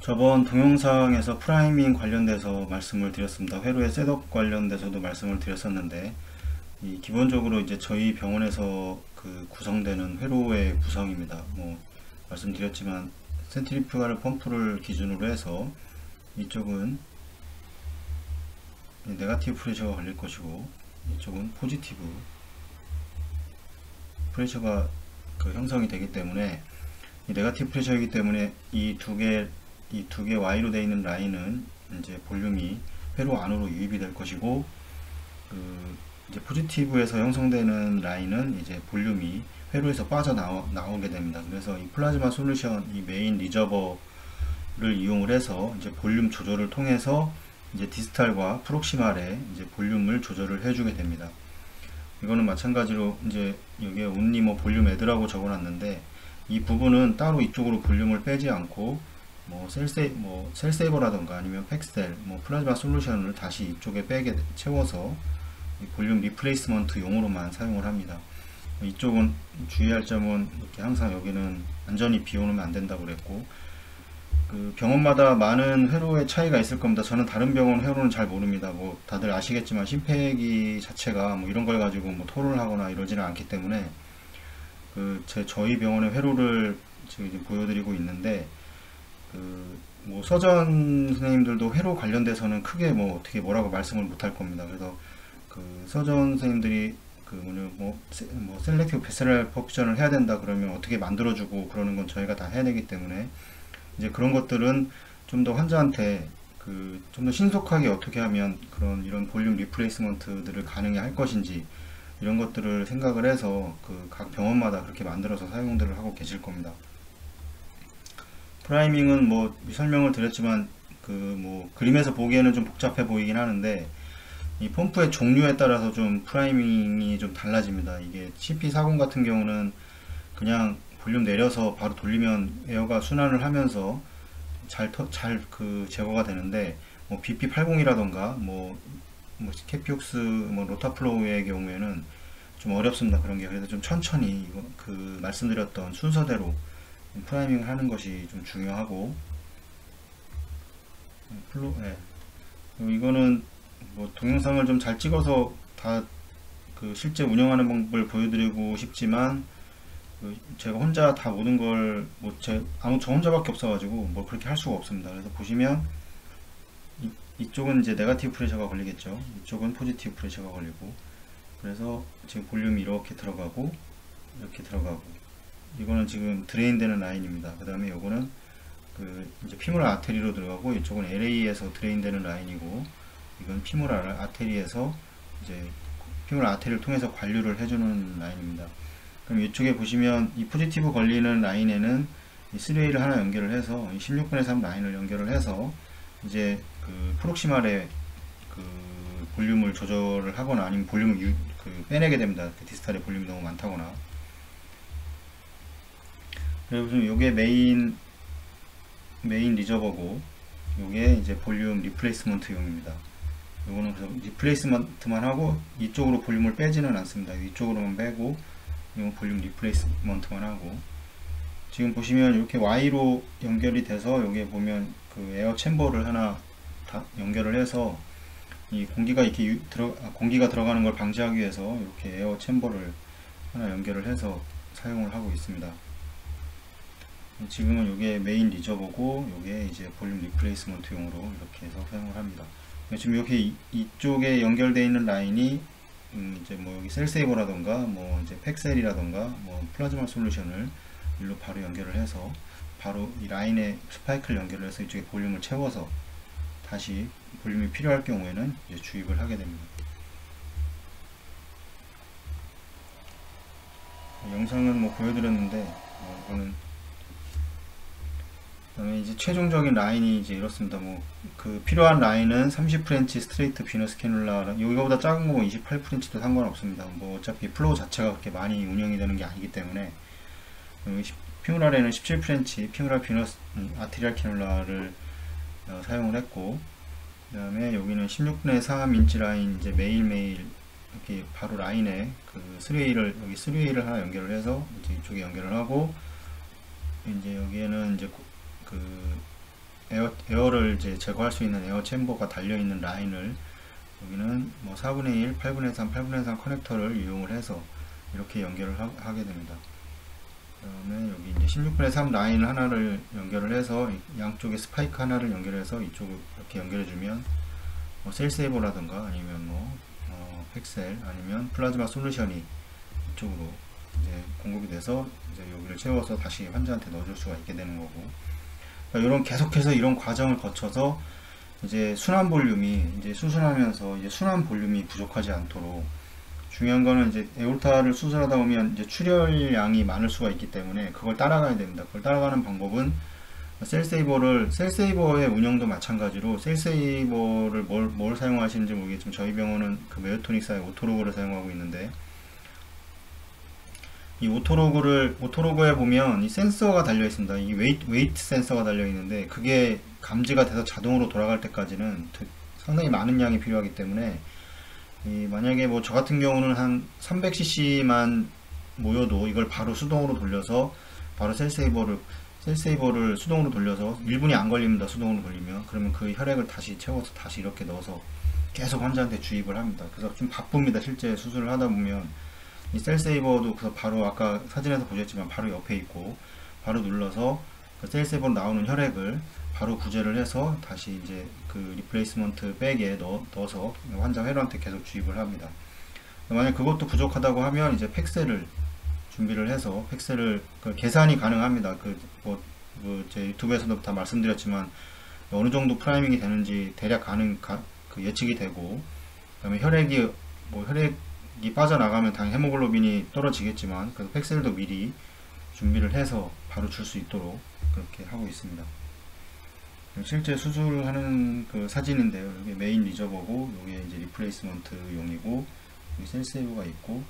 저번 동영상에서 프라이밍 관련돼서 말씀을 드렸습니다. 회로의 셋업 관련돼서도 말씀을 드렸었는데, 기본적으로 이제 저희 병원에서 구성되는 회로의 구성입니다. 말씀드렸지만 센트리퓨갈 펌프를 기준으로 해서 이쪽은 네가티브 프레셔가 걸릴 것이고, 이쪽은 포지티브 프레셔가 형성이 되기 때문에, 이 네가티브 프레셔이기 때문에 이 두 개 Y로 되어 있는 라인은 이제 볼륨이 회로 안으로 유입이 될 것이고, 이제 포지티브에서 형성되는 라인은 이제 볼륨이 회로에서 빠져나오게 됩니다. 그래서 이 플라즈마 솔루션, 이 메인 리저버를 이용을 해서 이제 볼륨 조절을 통해서 이제 디스탈과 프록시말에 이제 볼륨을 조절을 해주게 됩니다. 이거는 마찬가지로 이제 여기에 온리 볼륨 애드라고 적어놨는데, 이 부분은 따로 이쪽으로 볼륨을 빼지 않고 셀세이버라던가 아니면 팩셀, 플라즈마 솔루션을 다시 이쪽에 채워서 이 볼륨 리플레이스먼트 용으로만 사용을 합니다. 이쪽은 주의할 점은 이렇게 항상 여기는 완전히 비워놓으면 안 된다고 그랬고, 병원마다 많은 회로의 차이가 있을 겁니다. 저는 다른 병원 회로는 잘 모릅니다. 다들 아시겠지만 심폐기 자체가 이런 걸 가지고 토론을 하거나 이러지는 않기 때문에 저희 병원의 회로를 지금 보여드리고 있는데, 서전 선생님들도 회로 관련돼서는 크게 어떻게 뭐라고 말씀을 못할 겁니다. 그래서 서전 선생님들이 셀렉티브 베스럴 퍼큐션을 해야 된다 그러면 어떻게 만들어주고 그러는 건 저희가 다 해야 되기 때문에, 이제 그런 것들은 좀 더 환자한테 좀 더 신속하게 어떻게 하면 이런 볼륨 리플레이스먼트들을 가능해 할 것인지, 이런 것들을 생각을 해서 각 병원마다 그렇게 만들어서 사용들을 하고 계실 겁니다. 프라이밍은 설명을 드렸지만 그림에서 보기에는 좀 복잡해 보이긴 하는데, 이 펌프의 종류에 따라서 좀 프라이밍이 좀 달라집니다. 이게 CP40 같은 경우는 그냥 볼륨 내려서 바로 돌리면 에어가 순환을 하면서 잘 제거가 되는데, BP80이라던가 캐피옥스 로타플로우의 경우에는 좀 어렵습니다. 그런 게. 그래서 좀 천천히 말씀드렸던 순서대로 프라이밍을 하는 것이 좀 중요하고, 이거는 동영상을 좀 잘 찍어서 다 실제 운영하는 방법을 보여드리고 싶지만, 제가 혼자 다 모든 걸 저 혼자밖에 없어가지고 그렇게 할 수가 없습니다. 그래서 보시면 이쪽은 이제 네가티브 프레셔가 걸리겠죠. 이쪽은 포지티브 프레셔가 걸리고, 그래서 지금 볼륨이 이렇게 들어가고 이렇게 들어가고, 이거는 지금 드레인 되는 라인입니다. 그 다음에 요거는 이제 피무랄 아테리로 들어가고, 이쪽은 LA에서 드레인 되는 라인이고, 이건 피무랄 아테리에서 이제 피무랄 아테리를 통해서 관류를 해주는 라인입니다. 그럼 이쪽에 보시면 이 포지티브 걸리는 라인에는 이 3A를 하나 연결을 해서 이 16분의 3 라인을 연결을 해서 이제 프록시말에 볼륨을 조절을 하거나 아니면 볼륨을 빼내게 됩니다. 디스탈의 볼륨이 너무 많다거나. 그래서 요게 메인 리저버고, 요게 이제 볼륨 리플레이스먼트 용입니다. 요거는 그래서 리플레이스먼트만 하고 이쪽으로 볼륨을 빼지는 않습니다. 이쪽으로만 빼고, 이건 볼륨 리플레이스먼트만 하고, 지금 보시면 이렇게 Y로 연결이 돼서 여기에 보면 에어 챔버를 하나 다 연결을 해서 이 공기가 이렇게 공기가 들어가는 걸 방지하기 위해서 이렇게 에어 챔버를 하나 연결을 해서 사용을 하고 있습니다. 지금은 이게 메인 리저버고, 이게 이제 볼륨 리플레이스먼트 용으로 이렇게 해서 사용을 합니다. 지금 이렇게 이쪽에 연결되어 있는 라인이 이제 여기 셀세이버라던가 이제 팩셀이라던가 플라즈마 솔루션을 일로 바로 연결을 해서 바로 이 라인에 스파이크를 연결을 해서 이쪽에 볼륨을 채워서 다시 볼륨이 필요할 경우에는 이제 주입을 하게 됩니다. 영상은 보여드렸는데, 이거는 그다음에 이제 최종적인 라인이 이제 이렇습니다. 필요한 라인은 30프렌치 스트레이트 비너스 캐놀라, 여기보다 작은 거 28프렌치도 상관없습니다. 어차피 플로우 자체가 그렇게 많이 운영이 되는 게 아니기 때문에, 피무랄에는 17프렌치 피무랄 비너스 아테리얼 캐놀라를 사용을 했고, 그 다음에 여기는 16분의 3인치 라인, 이제 매일매일 이렇게 바로 라인에 3A를 하나 연결을 해서 이제 이쪽에 연결을 하고, 이제 여기에는 이제 에어를 이제 제거할 수 있는 에어 챔버가 달려있는 라인을 여기는 뭐 4분의 1, 8분의 3, 8분의 3 커넥터를 이용을 해서 이렇게 연결을 하게 됩니다. 그 다음에 여기 이제 16분의 3 라인 하나를 연결을 해서 양쪽에 스파이크 하나를 연결해서 이쪽을 이렇게 연결해주면 뭐 셀세이버라든가 아니면 뭐 팩셀 아니면 플라즈마 솔루션이 이쪽으로 이제 공급이 돼서 이제 여기를 채워서 다시 환자한테 넣어줄 수가 있게 되는 거고, 그러니까 이런 계속해서 이런 과정을 거쳐서 이제 순환 볼륨이 이제 수술하면서 이제 순환 볼륨이 부족하지 않도록, 중요한 거는 이제 에올타를 수술하다 보면 이제 출혈량이 많을 수가 있기 때문에 그걸 따라가야 됩니다. 그걸 따라가는 방법은 셀세이버의 운영도 마찬가지로, 셀세이버를 뭘 사용하시는지 모르겠지만 저희 병원은 그 메오토닉사의 오토로그를 사용하고 있는데, 이 오토로그에 보면 이 센서가 달려 있습니다. 이 웨이트 센서가 달려 있는데, 그게 감지가 돼서 자동으로 돌아갈 때까지는 상당히 많은 양이 필요하기 때문에, 만약에 뭐 저 같은 경우는 한 300cc만 모여도 이걸 바로 수동으로 돌려서 바로 셀세이버를 수동으로 돌려서 1분이 안 걸립니다. 수동으로 돌리면. 그러면 그 혈액을 다시 채워서 다시 이렇게 넣어서 계속 환자한테 주입을 합니다. 그래서 좀 바쁩니다. 실제 수술을 하다 보면 이 셀세이버도 그래서 바로 아까 사진에서 보셨지만 바로 옆에 있고, 바로 눌러서 그 셀세이버로 나오는 혈액을 바로 구제를 해서 다시 이제 그 리플레이스먼트 백에 넣어서 환자 회로한테 계속 주입을 합니다. 만약 그것도 부족하다고 하면 이제 팩셀을 준비를 해서, 팩셀을 계산이 가능합니다. 제 유튜브에서도 다 말씀드렸지만 어느 정도 프라이밍이 되는지 대략 예측이 되고, 그다음에 혈액이 빠져나가면 당연히 헤모글로빈이 떨어지겠지만, 그래서 팩셀도 미리 준비를 해서 바로 줄 수 있도록 그렇게 하고 있습니다. 실제 수술하는 그 사진인데요. 여기 메인 리저버고, 여기 이제 리플레이스먼트 용이고, 여기 셀세이버가 있고,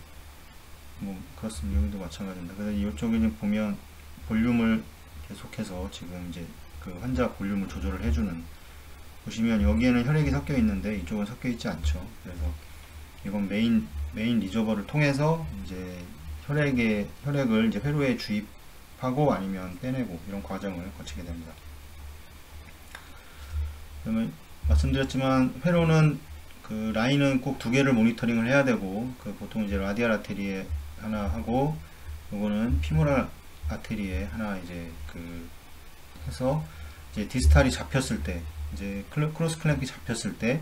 뭐 그렇습니다. 여기도 마찬가지입니다. 그래서 이쪽에는 보면 볼륨을 계속해서 지금 이제 그 환자 볼륨을 조절을 해주는, 보시면 여기에는 혈액이 섞여 있는데 이쪽은 섞여 있지 않죠. 그래서 이건 메인 리저버를 통해서 이제 혈액을 이제 회로에 주입하고 아니면 빼내고 이런 과정을 거치게 됩니다. 그러면 말씀드렸지만 회로는 그 라인은 꼭 두 개를 모니터링을 해야 되고, 그 보통 이제 라디알 아테리에 하나 하고, 요거는 피모랄 아테리에 하나 이제 해서 이제 디스탈이 잡혔을 때, 이제 크로스 클램프가 잡혔을 때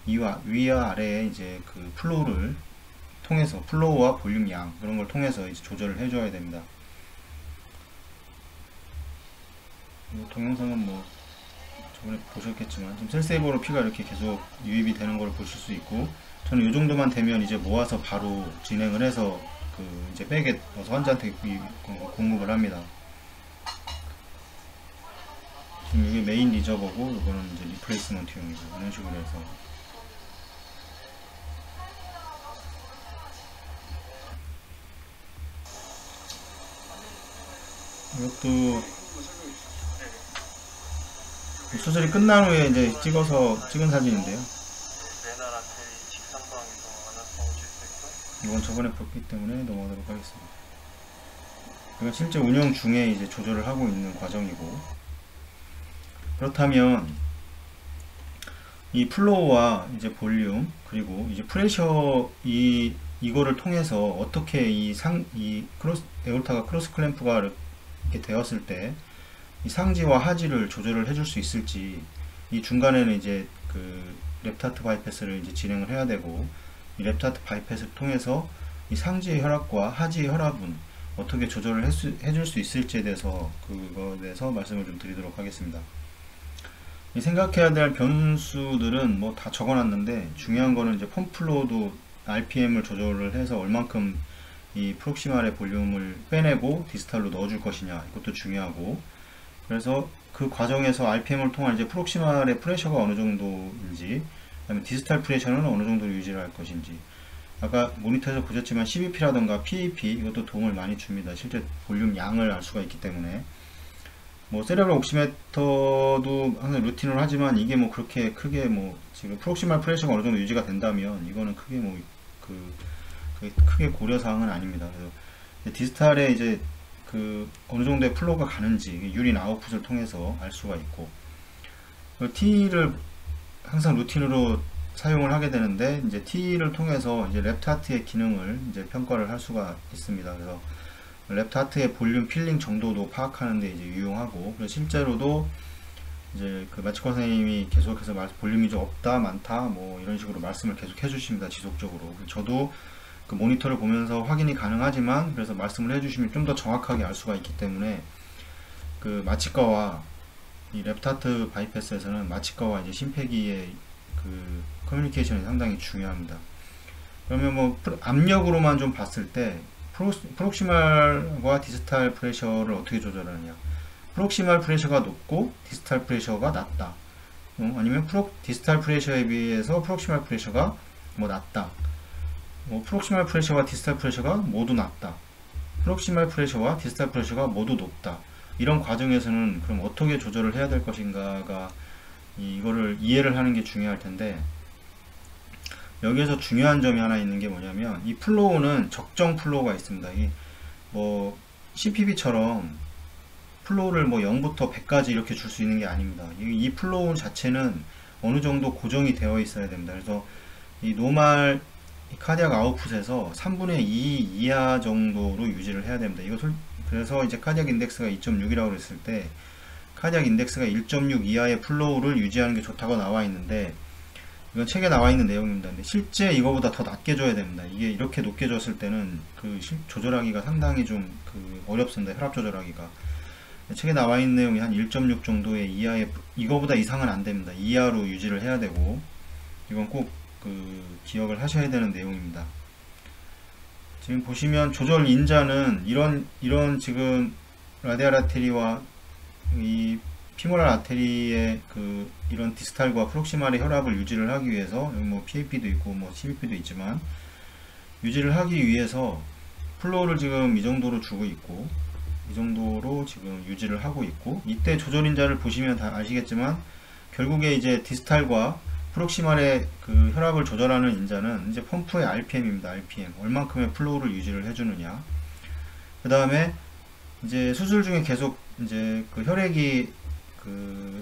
위와 아래에 이제 그 플로우와 볼륨 양 그런 걸 통해서 이제 조절을 해줘야 됩니다. 이 동영상은 뭐 저번에 보셨겠지만 지금 셀세이버로 피가 이렇게 계속 유입이 되는 걸 보실 수 있고, 저는 이 정도만 되면 이제 모아서 바로 진행을 해서 이제 백에 넣어서 환자한테 공급을 합니다. 지금 이게 메인 리저버고, 이거는 이제 리플레이스먼트용이고, 이런 식으로 해서 이것도 수술이 끝난 후에 이제 찍은 사진인데요. 이건 저번에 봤기 때문에 넘어가도록 하겠습니다. 이건 실제 운영 중에 이제 조절을 하고 있는 과정이고, 그렇다면 이 플로우와 이제 볼륨 그리고 이제 프레셔 이거를 통해서 어떻게 에올타가 크로스 클램프가 이렇게 되었을 때 이 상지와 하지를 조절을 해줄 수 있을지, 이 중간에는 이제 그 랩타트 바이패스를 이제 진행을 해야 되고, 이 랩타트 바이패스를 통해서 이 상지의 혈압과 하지의 혈압은 어떻게 조절을 해줄 수 있을지에 대해서 그거에 대해서 말씀을 좀 드리도록 하겠습니다. 생각해야 될 변수들은 뭐 다 적어놨는데, 중요한 거는 이제 펌플로우도 RPM을 조절을 해서 얼만큼 이 프록시말의 볼륨을 빼내고 디스탈로 넣어줄 것이냐, 이것도 중요하고, 그래서 그 과정에서 RPM을 통한 이제 프록시말의 프레셔가 어느 정도인지, 그다음에 디스탈 프레셔는 어느 정도로 유지를 할 것인지, 아까 모니터에서 보셨지만 CBP라던가 PEP 이것도 도움을 많이 줍니다. 실제 볼륨 양을 알 수가 있기 때문에. 뭐 세레브럴 옥시메터도 항상 루틴으로 하지만 이게 뭐 그렇게 크게 뭐 지금 프록시말 프레셔가 어느 정도 유지가 된다면 이거는 크게 뭐 크게 고려 사항은 아닙니다. 그래서 디스탈에 이제 어느 정도의 플로우가 가는지 유린 아웃풋을 통해서 알 수가 있고, T를 항상 루틴으로 사용을 하게 되는데, 이제 T를 통해서 이제 랩트 하트의 기능을 이제 평가를 할 수가 있습니다. 그래서 랩트 하트의 볼륨 필링 정도도 파악하는데 이제 유용하고, 그래서 실제로도 이제 그 마치코 선생님이 계속해서 볼륨이 좀 없다, 많다, 뭐 이런 식으로 말씀을 계속 해주십니다. 지속적으로. 저도 그 모니터를 보면서 확인이 가능하지만, 그래서 말씀을 해주시면 좀 더 정확하게 알 수가 있기 때문에, 그 마취과와 이 랩트 하트 바이패스에서는 마취과와 이제 심폐기의 그 커뮤니케이션이 상당히 중요합니다. 그러면 뭐 압력으로만 좀 봤을 때 프록시말과 디스탈 프레셔를 어떻게 조절하느냐. 프록시말 프레셔가 높고 디스탈 프레셔가 낮다. 아니면 디스탈 프레셔에 비해서 프록시말 프레셔가 뭐 낮다. 프록시말 프레셔와 디스탈 프레셔가 모두 낮다. 프록시말 프레셔와 디스탈 프레셔가 모두 높다. 이런 과정에서는 그럼 어떻게 조절을 해야 될 것인가가 이거를 이해를 하는 게 중요할 텐데, 여기에서 중요한 점이 하나 있는 게 뭐냐면, 이 플로우는 적정 플로우가 있습니다. 뭐 CPB처럼 플로우를 뭐 0부터 100까지 이렇게 줄 수 있는 게 아닙니다. 이 플로우 자체는 어느 정도 고정이 되어 있어야 됩니다. 그래서 이 노멀 카디악 아웃풋에서 3분의 2 이하 정도로 유지를 해야 됩니다. 그래서 이제 카디악 인덱스가 2.6이라고 그랬을 때, 카디악 인덱스가 1.6 이하의 플로우를 유지하는 게 좋다고 나와 있는데, 이건 책에 나와 있는 내용입니다. 근데 실제 이거보다 더 낮게 줘야 됩니다. 이게 이렇게 높게 줬을 때는 그 조절하기가 상당히 좀 어렵습니다. 혈압 조절하기가. 책에 나와 있는 내용이 한 1.6 정도의 이하의, 이거보다 이상은 안 됩니다. 이하로 유지를 해야 되고, 이건 꼭 기억을 하셔야 되는 내용입니다. 지금 보시면 조절 인자는 이런 지금 라디알 아테리와 이 피모랄 아테리의 이런 디스탈과 프록시말의 혈압을 유지를 하기 위해서, 뭐 PAP도 있고 뭐 CBP도 있지만, 유지를 하기 위해서 플로우를 지금 이 정도로 주고 있고, 이 정도로 지금 유지를 하고 있고, 이때 조절 인자를 보시면 다 아시겠지만, 결국에 이제 디스탈과 프록시말의 그 혈압을 조절하는 인자는 이제 펌프의 RPM입니다. RPM. 얼만큼의 플로우를 유지를 해주느냐. 그 다음에 이제 수술 중에 계속 이제 그 혈액이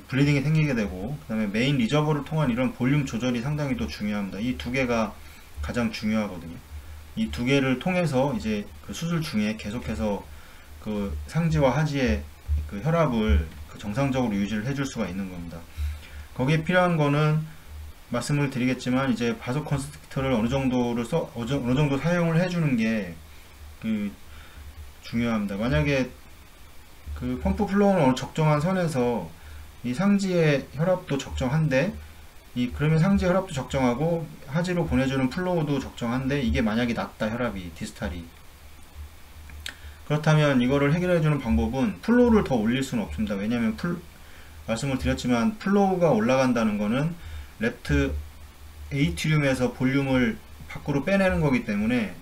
블리딩이 생기게 되고, 그 다음에 메인 리저버를 통한 이런 볼륨 조절이 상당히 또 중요합니다. 이 두 개가 가장 중요하거든요. 이 두 개를 통해서 이제 그 수술 중에 계속해서 그 상지와 하지의 그 혈압을 정상적으로 유지를 해줄 수가 있는 겁니다. 거기에 필요한 거는 말씀을 드리겠지만, 이제 바소 컨스트릭터를 어느 정도 사용을 해주는 게 중요합니다. 만약에 그 펌프 플로우는 어느 적정한 선에서 이 상지의 혈압도 적정한데, 그러면 상지의 혈압도 적정하고 하지로 보내주는 플로우도 적정한데, 이게 만약에 낮다, 혈압이 디스탈이, 그렇다면 이거를 해결해주는 방법은 플로우를 더 올릴 수는 없습니다. 왜냐하면 말씀을 드렸지만, 플로우가 올라간다는 거는 랩트 에이트리움에서 볼륨을 밖으로 빼내는 거기 때문에,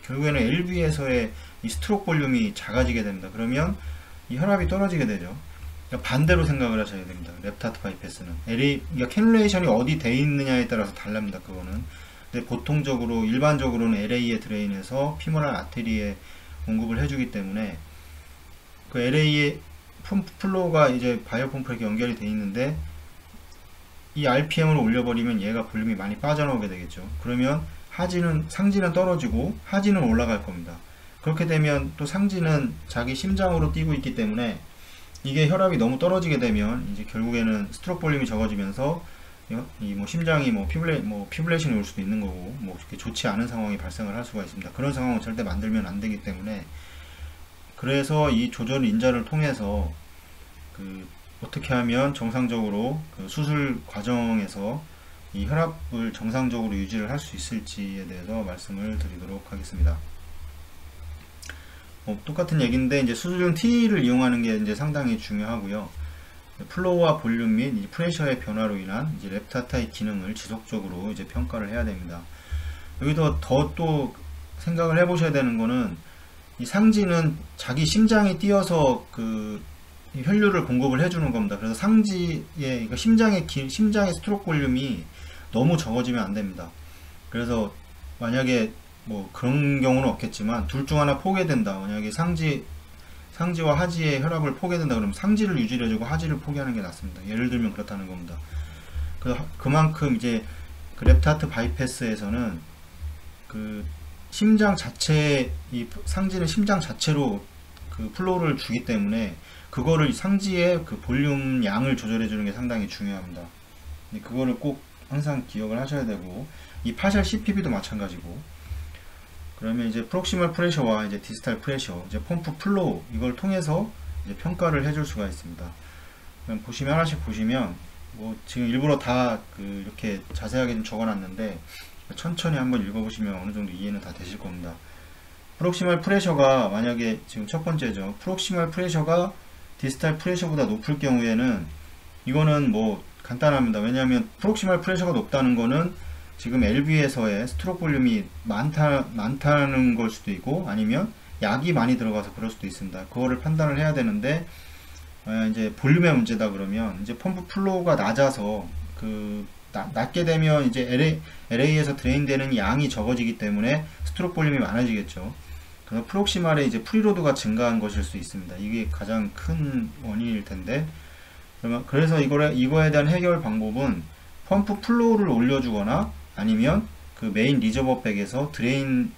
결국에는 LV에서의 이 스트로크 볼륨이 작아지게 됩니다. 그러면 이 혈압이 떨어지게 되죠. 그러니까 반대로 생각을 하셔야 됩니다. 랩트 하트 바이패스는 그러니까 캐뉼레이션이 어디 돼 있느냐에 따라서 달랍니다. 그거는. 근데 보통적으로 일반적으로는 LA의 드레인에서 피모랄 아테리에 공급을 해주기 때문에, 그 LA의 펌프 플로우가 이제 바이오 펌프에 연결이 돼 있는데, 이 RPM을 올려버리면 얘가 볼륨이 많이 빠져나오게 되겠죠. 그러면 상지는 떨어지고 하지는 올라갈 겁니다. 그렇게 되면 또 상지는 자기 심장으로 뛰고 있기 때문에, 이게 혈압이 너무 떨어지게 되면 이제 결국에는 스트로크 볼륨이 적어지면서 심장이 피블레이션이 올 수도 있는 거고, 이렇게 좋지 않은 상황이 발생을 할 수가 있습니다. 그런 상황을 절대 만들면 안 되기 때문에, 그래서 이 조절 인자를 통해서 어떻게 하면 정상적으로 수술 과정에서 이 혈압을 정상적으로 유지를 할 수 있을지에 대해서 말씀을 드리도록 하겠습니다. 똑같은 얘기인데, 이제 수술 중 T를 이용하는 게 이제 상당히 중요하고요. 플로우와 볼륨 및 프레셔의 변화로 인한 이제 랩트 하트의 기능을 지속적으로 이제 평가를 해야 됩니다. 여기서 더 또 생각을 해보셔야 되는 거는, 이 상지는 자기 심장이 뛰어서 혈류를 공급을 해주는 겁니다. 그래서 상지의 심장의 스트로크 볼륨이 너무 적어지면 안 됩니다. 그래서 만약에 그런 경우는 없겠지만, 둘 중 하나 포기된다. 만약에 상지 상지와 하지의 혈압을 포기해야 된다 그러면 상지를 유지를 해주고 하지를 포기하는 게 낫습니다. 예를 들면 그렇다는 겁니다. 그만큼 이제 그 랩트 하트 바이패스에서는 그 심장 자체, 이 상지는 심장 자체로 그 플로우를 주기 때문에 그거를 상지의 그 볼륨 양을 조절해 주는 게 상당히 중요합니다. 그거를 꼭 항상 기억을 하셔야 되고, 이 파셜 CPB도 마찬가지고. 그러면 이제 프록시멀 프레셔와 이제 디스탈 프레셔, 이제 펌프 플로우, 이걸 통해서 이제 평가를 해줄 수가 있습니다. 그럼 보시면 하나씩 보시면, 뭐 지금 일부러 다 그 이렇게 자세하게 좀 적어놨는데 천천히 한번 읽어보시면 어느 정도 이해는 다 되실 겁니다. 프록시멀 프레셔가 만약에 지금 첫 번째죠. 프록시멀 프레셔가 디스탈 프레셔보다 높을 경우에는 이거는 뭐 간단합니다. 왜냐하면 프록시멀 프레셔가 높다는 거는 지금 LV에서의 스트로크 볼륨이 많다는 걸 수도 있고, 아니면 약이 많이 들어가서 그럴 수도 있습니다. 그거를 판단을 해야 되는데, 이제 볼륨의 문제다 그러면 이제 펌프 플로우가 낮아서 낮게 되면 이제 LA에서 드레인 되는 양이 적어지기 때문에 스트로크 볼륨이 많아지겠죠. 그래서 프록시말에 이제 프리로드가 증가한 것일 수 있습니다. 이게 가장 큰 원인일 텐데, 그래서 이거에 대한 해결 방법은 펌프 플로우를 올려주거나 아니면 그 메인 리저버백에서 드레인을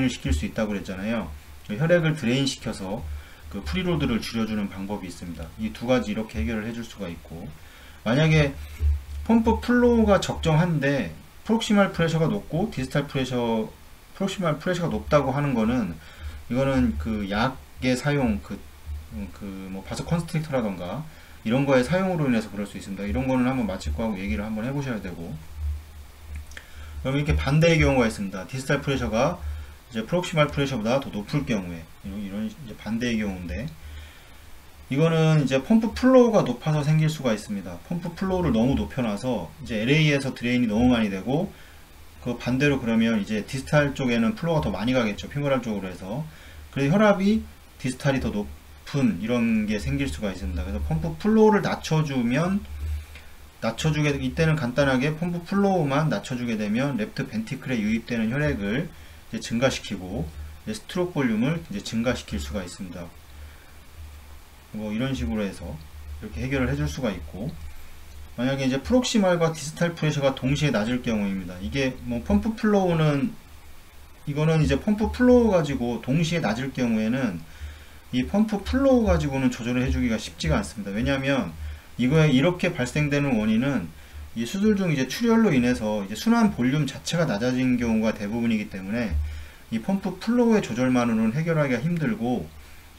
시킬 수 있다고 그랬잖아요. 혈액을 드레인 시켜서 그 프리로드를 줄여주는 방법이 있습니다. 이 두 가지 이렇게 해결을 해줄 수가 있고, 만약에 펌프 플로우가 적정한데 프록시멀 프레셔가 높고 디스탈 프레셔, 프록시멀 프레셔가 높다고 하는 거는, 이거는 그 약의 사용, 뭐 바소 컨스트릭터라던가 이런 거의 사용으로 인해서 그럴 수 있습니다. 이런 거는 한번 마취과하고 얘기를 한번 해보셔야 되고, 그럼 이렇게 반대의 경우가 있습니다. 디스탈 프레셔가 이제 프록시멀 프레셔보다 더 높을 경우에, 이런 이제 반대의 경우인데, 이거는 이제 펌프 플로우가 높아서 생길 수가 있습니다. 펌프 플로우를 너무 높여놔서 이제 LA에서 드레인이 너무 많이 되고, 그 반대로 그러면 이제 디스탈 쪽에는 플로우가 더 많이 가겠죠. 피모랄 쪽으로 해서. 그래서 혈압이 디스탈이 더 높은 이런 게 생길 수가 있습니다. 그래서 펌프 플로우를 이때는 간단하게 펌프 플로우만 낮춰주게 되면 랩트 벤티클에 유입되는 혈액을 이제 증가시키고, 이제 스트로크 볼륨을 이제 증가시킬 수가 있습니다. 뭐 이런 식으로 해서 이렇게 해결을 해줄 수가 있고, 만약에 이제 프록시말과 디스탈 프레셔가 동시에 낮을 경우입니다. 이게 뭐 펌프 플로우는, 이거는 이제 펌프 플로우 가지고 동시에 낮을 경우에는 이 펌프 플로우 가지고는 조절을 해주기가 쉽지가 않습니다. 왜냐하면 이거에 이렇게 발생되는 원인은 이 수술 중 이제 출혈로 인해서 이제 순환 볼륨 자체가 낮아진 경우가 대부분이기 때문에 이 펌프 플로우의 조절만으로는 해결하기가 힘들고,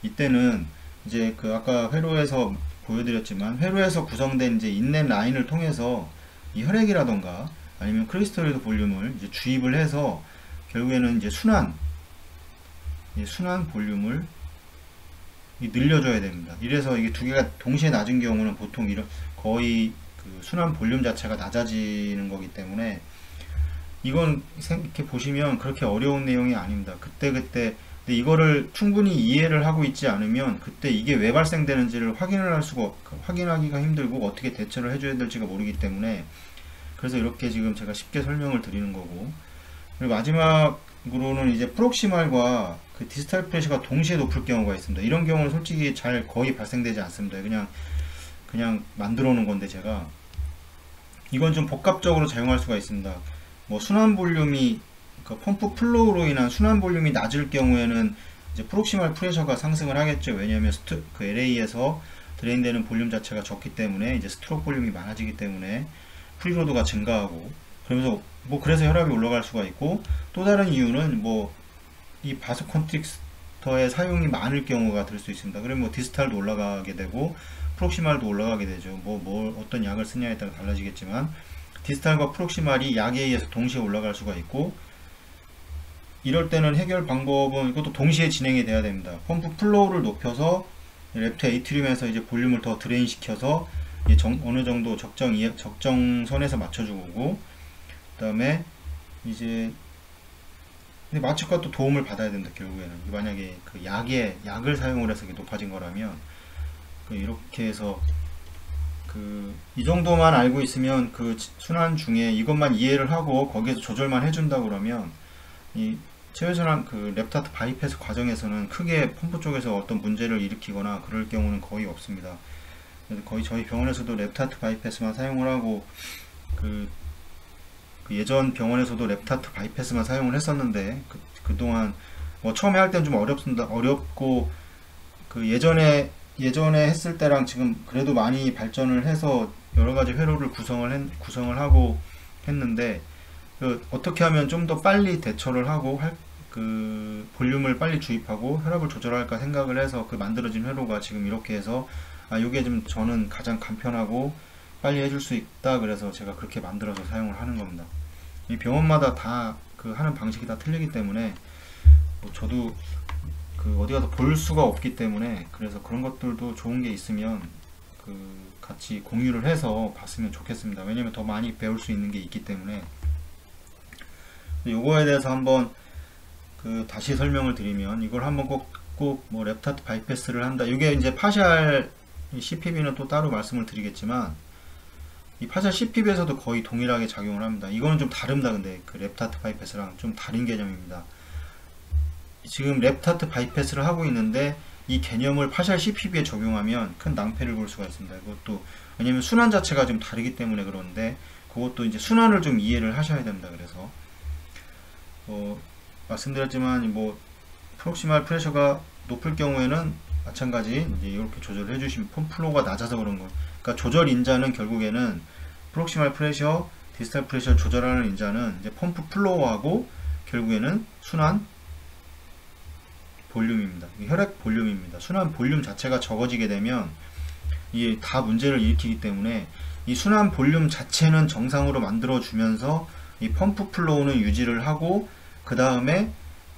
이때는 이제 그 아까 회로에서 보여드렸지만 회로에서 구성된 이제 인넷 라인을 통해서 이 혈액이라던가 아니면 크리스탈로이드 볼륨을 이제 주입을 해서 결국에는 이제 순환 볼륨을 늘려줘야 됩니다. 이래서 이게 두 개가 동시에 낮은 경우는 보통 거의 그 순환 볼륨 자체가 낮아지는 거기 때문에, 이건 이렇게 보시면 그렇게 어려운 내용이 아닙니다. 그때 근데 이거를 충분히 이해를 하고 있지 않으면 그때 이게 왜 발생되는지를 확인하기가 힘들고 어떻게 대처를 해줘야 될지가 모르기 때문에, 그래서 이렇게 지금 제가 쉽게 설명을 드리는 거고, 그리고 마지막으로는 이제 프록시말과 그 디스탈 프레셔가 동시에 높을 경우가 있습니다. 이런 경우는 솔직히 거의 발생되지 않습니다. 그냥 만들어 놓은 건데, 제가 이건 좀 복합적으로 작용할 수가 있습니다. 뭐 순환 볼륨이, 그 펌프 플로우로 인한 순환 볼륨이 낮을 경우에는 이제 프록시멀 프레셔가 상승을 하겠죠. 왜냐하면 그 LA에서 드레인되는 볼륨 자체가 적기 때문에 이제 스트로크 볼륨이 많아지기 때문에 프리로드가 증가하고, 그러면서 그래서 혈압이 올라갈 수가 있고, 또 다른 이유는 이 바소 컨스트릭터의 사용이 많을 경우가 될 수 있습니다. 그러면 디스탈도 올라가게 되고 프록시말도 올라가게 되죠. 어떤 약을 쓰냐에 따라 달라지겠지만 디스탈과 프록시말이 약에 의해서 동시에 올라갈 수가 있고, 이럴 때는 해결 방법은 이것도 동시에 진행이 돼야 됩니다. 펌프 플로우를 높여서 랩트 에이트리움에서 이제 볼륨을 더 드레인 시켜서 어느 정도 적정선에서 맞춰주고, 그 다음에 이제 근데 마취과 또 도움을 받아야 됩니다. 결국에는 만약에 그 약을 사용을 해서 이게 높아진 거라면, 이렇게 해서 이 정도만 알고 있으면 그 순환 중에 이것만 이해를 하고 거기에서 조절만 해준다 그러면 체외순환 그 랩트 하트 바이패스 과정에서는 크게 펌프 쪽에서 어떤 문제를 일으키거나 그럴 경우는 거의 없습니다. 그래서 거의 저희 병원에서도 랩트 하트 바이패스만 사용을 하고 그 예전 병원에서도 랩트 하트 바이패스만 사용을 했었는데 그동안 뭐 처음에 할 때는 좀 어렵고 그 예전에 했을 때랑 지금 그래도 많이 발전을 해서 여러 가지 회로를 구성을 하고 했는데 어떻게 하면 좀 더 빨리 대처를 하고 그 볼륨을 빨리 주입하고 혈압을 조절할까 생각을 해서 그 만들어진 회로가 지금 이렇게 해서 이게 좀 저는 가장 간편하고 빨리 해줄 수 있다 그래서 제가 그렇게 만들어서 사용을 하는 겁니다. 이 병원마다 다 그 하는 방식이 다 틀리기 때문에 뭐 저도 그 어디 가서 볼 수가 없기 때문에 그래서 그런 것들도 좋은 게 있으면 그 같이 공유를 해서 봤으면 좋겠습니다. 왜냐면 더 많이 배울 수 있는 게 있기 때문에. 요거에 대해서 한번 그 다시 설명을 드리면 이걸 한번 꼭 뭐 랩트 하트 바이패스를 한다. 이게 이제 파샬 CPB는 또 따로 말씀을 드리겠지만 이 파샬 CPB에서도 거의 동일하게 작용을 합니다. 이거는 좀 다릅니다. 근데 그 랩트 하트 바이패스랑 좀 다른 개념입니다. 지금 랩트 하트 바이패스를 하고 있는데 이 개념을 파샬 CPB에 적용하면 큰 낭패를 볼 수가 있습니다. 이것도 왜냐면 순환 자체가 좀 다르기 때문에 그런데 그것도 이제 순환을 좀 이해를 하셔야 됩니다. 그래서 말씀드렸지만 뭐 프록시말 프레셔가 높을 경우에는 마찬가지 이제 이렇게 조절을 해주시면 펌프 플로우가 낮아서 그런 거. 그러니까 조절 인자는 결국에는 프록시말 프레셔, 디스탈 프레셔 조절하는 인자는 이제 펌프 플로우하고 결국에는 순환 볼륨입니다. 혈액 볼륨입니다. 순환 볼륨 자체가 적어지게 되면 이게 다 문제를 일으키기 때문에 이 순환 볼륨 자체는 정상으로 만들어 주면서 이 펌프 플로우는 유지를 하고 그 다음에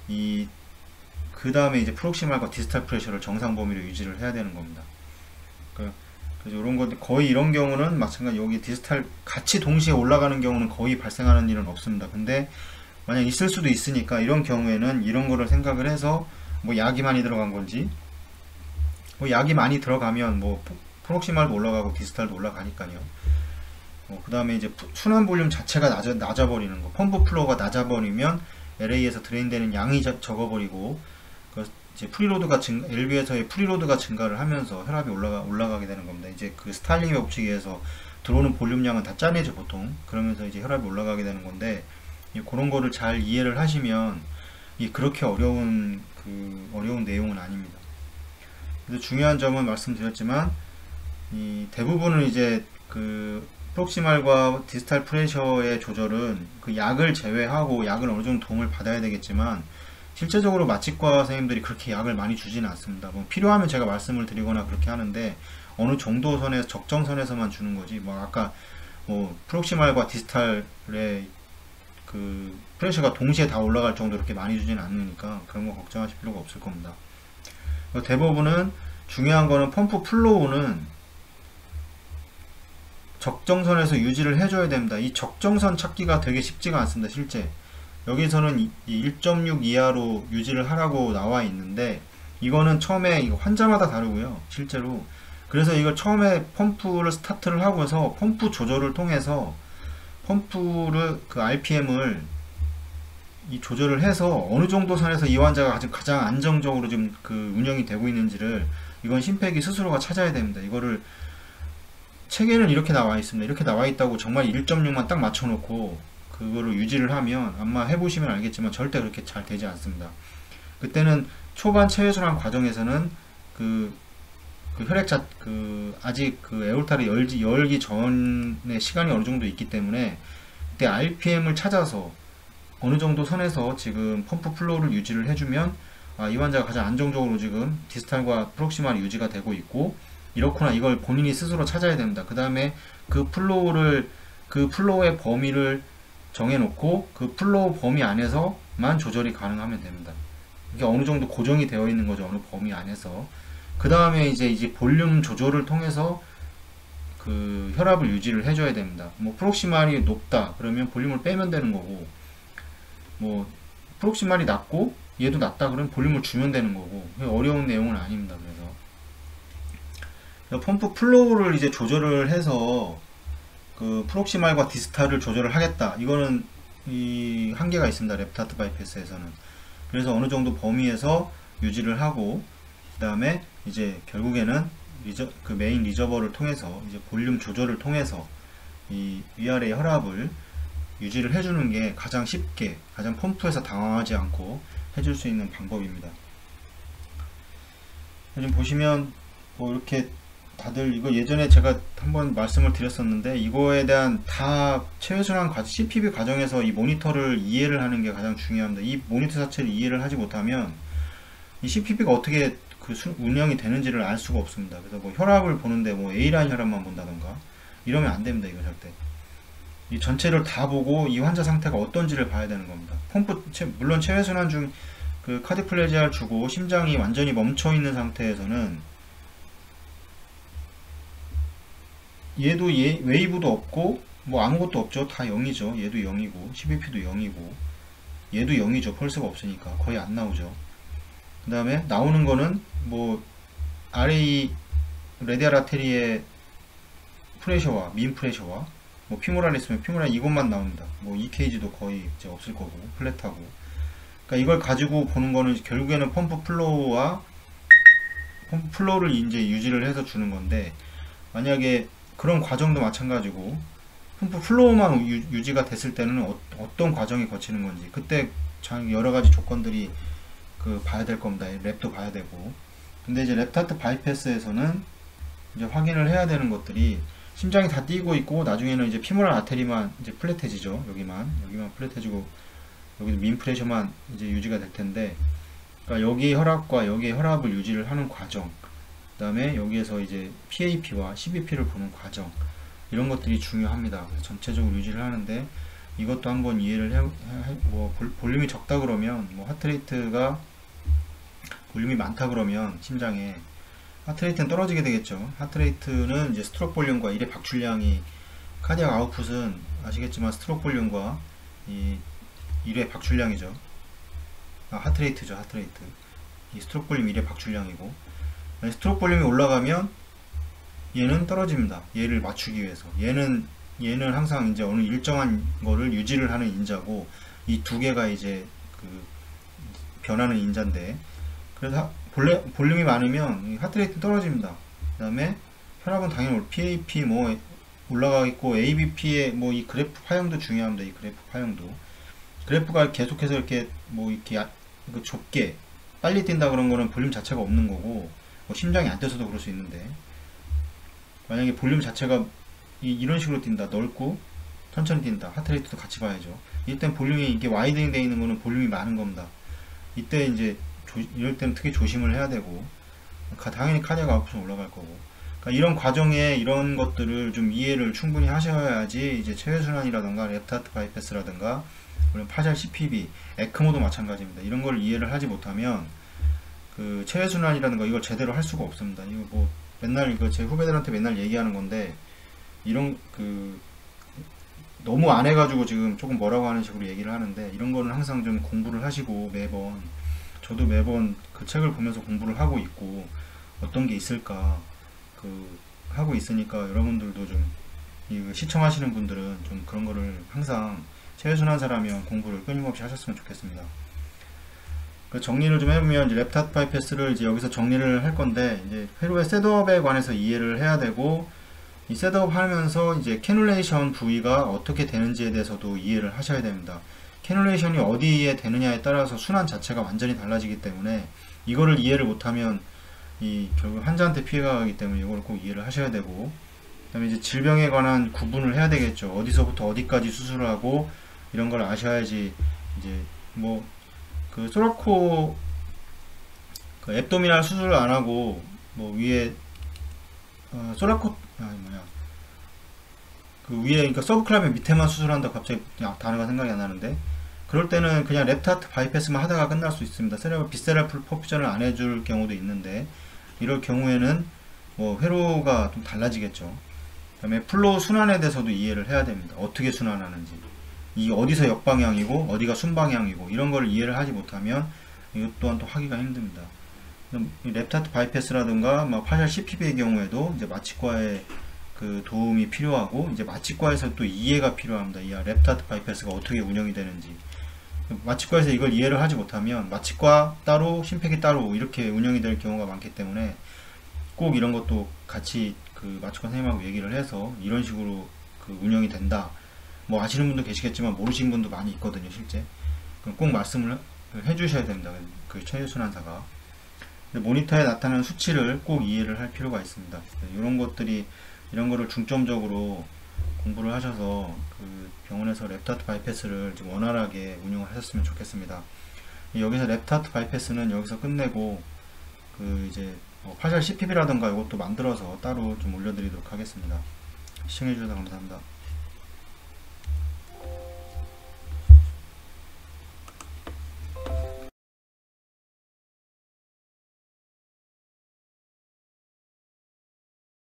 이제 프록시말과 디스탈 프레셔를 정상 범위로 유지를 해야 되는 겁니다. 그래서 이런 것들 거의 이런 경우는 마찬가지 여기 디스탈 같이 동시에 올라가는 경우는 거의 발생하는 일은 없습니다. 근데 만약 있을 수도 있으니까 이런 경우에는 이런 거를 생각을 해서 뭐 약이 많이 들어간 건지 뭐 약이 많이 들어가면 뭐 프록시말도 올라가고 디스탈도 올라가니까요. 그 다음에 이제 순환 볼륨 자체가 낮아버리는 거, 펌프 플로우가 낮아버리면 LA에서 드레인되는 양이 적어버리고 이제 LV에서의 프리로드가 증가를 하면서 혈압이 올라가게 되는 겁니다. 이제 그 스타일링 법칙에서 들어오는 볼륨량은 다 짜내죠 보통. 그러면서 이제 혈압이 올라가게 되는 건데 그런 거를 잘 이해를 하시면 그렇게 어려운 내용은 아닙니다. 그래서 중요한 점은 말씀드렸지만 대부분은 이제 그 프록시말과 디스탈 프레셔의 조절은 그 약을 제외하고 약을 어느 정도 도움을 받아야 되겠지만 실제적으로 마취과 선생님들이 그렇게 약을 많이 주지는 않습니다. 뭐 필요하면 제가 말씀을 드리거나 그렇게 하는데 어느 정도 선에서 적정선에서만 주는 거지. 뭐 아까 뭐 프록시말과 디스탈의 그 프레셔가 동시에 다 올라갈 정도로 그렇게 많이 주지는 않으니까 그런 거 걱정하실 필요가 없을 겁니다. 대부분은 중요한 거는 펌프 플로우는 적정선에서 유지를 해줘야 됩니다. 이 적정선 찾기가 되게 쉽지가 않습니다. 실제 여기서는 1.6 이하로 유지를 하라고 나와 있는데 이거는 처음에 이거 환자마다 다르고요. 실제로 그래서 이걸 처음에 펌프를 스타트를 하고서 펌프 조절을 통해서 펌프를 그 RPM을 조절을 해서 어느 정도 선에서 이 환자가 가장 안정적으로 좀 그 운영이 되고 있는지를 이건 심폐기 스스로가 찾아야 됩니다. 이거를 책에는 이렇게 나와 있습니다. 이렇게 나와 있다고 정말 1.6만 딱 맞춰놓고 그거를 유지를 하면 아마 해보시면 알겠지만 절대 그렇게 잘 되지 않습니다. 그때는 초반 체외순환 과정에서는 아직 그 에오르타를 열기 전에 시간이 어느 정도 있기 때문에 그때 RPM을 찾아서 어느 정도 선에서 지금 펌프 플로우를 유지를 해주면 이 환자가 가장 안정적으로 지금 디스탈과 프록시말이 유지가 되고 있고 이렇구나 이걸 본인이 스스로 찾아야 됩니다. 그 다음에 그 플로우의 범위를 정해놓고 그 플로우 범위 안에서만 조절이 가능하면 됩니다. 이게 어느 정도 고정이 되어 있는 거죠. 어느 범위 안에서. 그 다음에 이제 볼륨 조절을 통해서 그 혈압을 유지를 해줘야 됩니다. 뭐 프록시말이 높다 그러면 볼륨을 빼면 되는 거고 뭐 프록시말이 낮고 얘도 낮다 그러면 볼륨을 주면 되는 거고 어려운 내용은 아닙니다. 그래서 펌프 플로우를 이제 조절을 해서 그 프록시말과 디스탈을 조절을 하겠다. 이거는 이 한계가 있습니다. 랩트 하트 바이패스에서는. 그래서 어느 정도 범위에서 유지를 하고, 그 다음에 이제 결국에는 그 메인 리저버를 통해서 이제 볼륨 조절을 통해서 이 위아래 혈압을 유지를 해주는 게 가장 쉽게, 가장 펌프에서 당황하지 않고 해줄 수 있는 방법입니다. 지금 보시면 뭐 이렇게 다들 이거 예전에 제가 한번 말씀을 드렸었는데, 이거에 대한 다 체외순환 CPB 과정에서 이 모니터를 이해를 하는 게 가장 중요합니다. 이 모니터 자체를 이해를 하지 못하면 이 CPB가 어떻게 그 운영이 되는지를 알 수가 없습니다. 그래서 뭐 혈압을 보는데 뭐 A라인 혈압만 본다던가 이러면 안 됩니다. 이거 절대. 이 전체를 다 보고 이 환자 상태가 어떤지를 봐야 되는 겁니다. 물론 체외순환 중 그 카디플레지아를 주고 심장이 완전히 멈춰 있는 상태에서는 얘도 웨이브도 없고 뭐 아무것도 없죠. 다 0이죠. 얘도 0이고 12P도 0이고 얘도 0이죠. 펄스가 없으니까 거의 안 나오죠. 그 다음에 나오는 거는 뭐 RA 레디알 아테리의 프레셔와 민 프레셔와 뭐 피모랄 있으면 피모랄 이것만 나옵니다. 뭐 EKG도 거의 이제 없을 거고 플랫하고. 그러니까 이걸 가지고 보는 거는 결국에는 펌프 플로우를 이제 유지를 해서 주는 건데, 만약에 그런 과정도 마찬가지고 펌프 플로우만 유지가 됐을 때는 어떤 과정이 거치는 건지 그때 여러 가지 조건들이 봐야 될 겁니다. 랩도 봐야 되고. 근데 이제 랩트 바이패스에서는 이제 확인을 해야 되는 것들이 심장이 다 뛰고 있고 나중에는 이제 피모랄 아테리만 이제 플랫해지죠. 여기만 플랫해지고 여기도 민 프레셔만 이제 유지가 될 텐데, 그러니까 여기 혈압과 여기 혈압을 유지를 하는 과정, 그 다음에 여기에서 이제 PAP와 CBP를 보는 과정, 이런 것들이 중요합니다. 그래서 전체적으로 유지를 하는데 이것도 한번 이해를 뭐 볼륨이 적다 그러면 뭐 하트레이트가 볼륨이 많다 그러면 심장에 하트레이트는 떨어지게 되겠죠. 하트레이트는 이제 스트로크 볼륨과 1의 박출량이, 카디악 아웃풋은 아시겠지만 스트로크 볼륨과 이 1의 박출량이죠. 하트레이트죠. 하트레이트. 이 스트로크 볼륨 1의 박출량이고, 스트로크 볼륨이 올라가면 얘는 떨어집니다. 얘를 맞추기 위해서. 얘는 항상 이제 어느 일정한 거를 유지를 하는 인자고, 이 두 개가 이제 변하는 인자인데, 그래서 볼륨이 많으면 하트레이트 떨어집니다. 그 다음에 혈압은 당연히 PAP 뭐 올라가 있고, ABP의 뭐 이 그래프 파형도 중요합니다. 이 그래프 파형도. 그래프가 계속해서 이렇게 뭐 이렇게 좁게 빨리 뛴다 그런 거는 볼륨 자체가 없는 거고, 뭐 심장이 안 뛰어서도 그럴 수 있는데, 만약에 볼륨 자체가 이런 식으로 뛴다, 넓고 천천히 뛴다, 하트레이트도 같이 봐야죠. 이때는 볼륨이 이게 와이드닝 되어 있는 거는 볼륨이 많은 겁니다. 이때 이제 이럴 때는 특히 조심을 해야 되고, 당연히 카디악 아웃풋은 올라갈 거고. 그러니까 이런 과정에 이런 것들을 좀 이해를 충분히 하셔야지 이제 체외순환이라든가 랩트 바이패스라든가 파샬 CPB, 에크모도 마찬가지입니다. 이런 걸 이해를 하지 못하면 체외순환이라는 이걸 제대로 할 수가 없습니다. 이거 뭐 맨날 이거 제 후배들한테 맨날 얘기하는 건데, 이런 너무 안 해가지고 지금 조금 뭐라고 하는 식으로 얘기를 하는데, 이런 거는 항상 좀 공부를 하시고, 매번 저도 매번 그 책을 보면서 공부를 하고 있고, 어떤 게 있을까 하고 있으니까, 여러분들도 좀 시청하시는 분들은 좀 그런 거를 항상 체외순환사라면 공부를 끊임없이 하셨으면 좋겠습니다. 정리를 좀 해보면, 이제 랩트 바이패스를 이제 여기서 정리를 할 건데, 이제 회로의 셋업에 관해서 이해를 해야 되고, 이 셋업 하면서 이제 캐놀레이션 부위가 어떻게 되는지에 대해서도 이해를 하셔야 됩니다. 캐놀레이션이 어디에 되느냐에 따라서 순환 자체가 완전히 달라지기 때문에, 이거를 이해를 못하면 결국 환자한테 피해가 가기 때문에 이걸 꼭 이해를 하셔야 되고, 그 다음에 이제 질병에 관한 구분을 해야 되겠죠. 어디서부터 어디까지 수술을 하고, 이런 걸 아셔야지. 이제 뭐 소라코 앱도미날 수술을 안 하고 뭐 위에 소라코 위에 그러니까 서브클라비안 밑에만 수술한다, 갑자기 단어가 생각이 안 나는데, 그럴 때는 그냥 랩트 바이패스만 하다가 끝날 수 있습니다. 비세랄 퍼퓨전을 안 해줄 경우도 있는데, 이럴 경우에는 뭐 회로가 좀 달라지겠죠. 그 다음에 플로우 순환에 대해서도 이해를 해야 됩니다. 어떻게 순환하는지, 이 어디서 역방향이고 어디가 순방향이고, 이런 걸 이해를 하지 못하면 이것 또한 또 하기가 힘듭니다. 랩트 바이패스라든가 파샬 CPB의 경우에도 이제 마취과의 도움이 필요하고, 이제 마취과에서 또 이해가 필요합니다. 이 랩트 바이패스가 어떻게 운영이 되는지, 마취과에서 이걸 이해를 하지 못하면 마취과 따로 심폐기 따로 이렇게 운영이 될 경우가 많기 때문에 꼭 이런 것도 같이 그 마취과 선생님하고 얘기를 해서 이런 식으로 그 운영이 된다. 뭐 아시는 분도 계시겠지만 모르시는 분도 많이 있거든요, 실제. 그럼 꼭 말씀을 해주셔야 됩니다. 그 척추순환사가. 모니터에 나타나는 수치를 꼭 이해를 할 필요가 있습니다. 이런 것들이 이런 거를 중점적으로 공부를 하셔서 그 병원에서 랩트 바이패스를 좀 원활하게 운영을 하셨으면 좋겠습니다. 여기서 랩트 바이패스는 여기서 끝내고 그 이제 파셜 CPB라던가 이것도 만들어서 따로 좀 올려드리도록 하겠습니다. 시청해주셔서 감사합니다.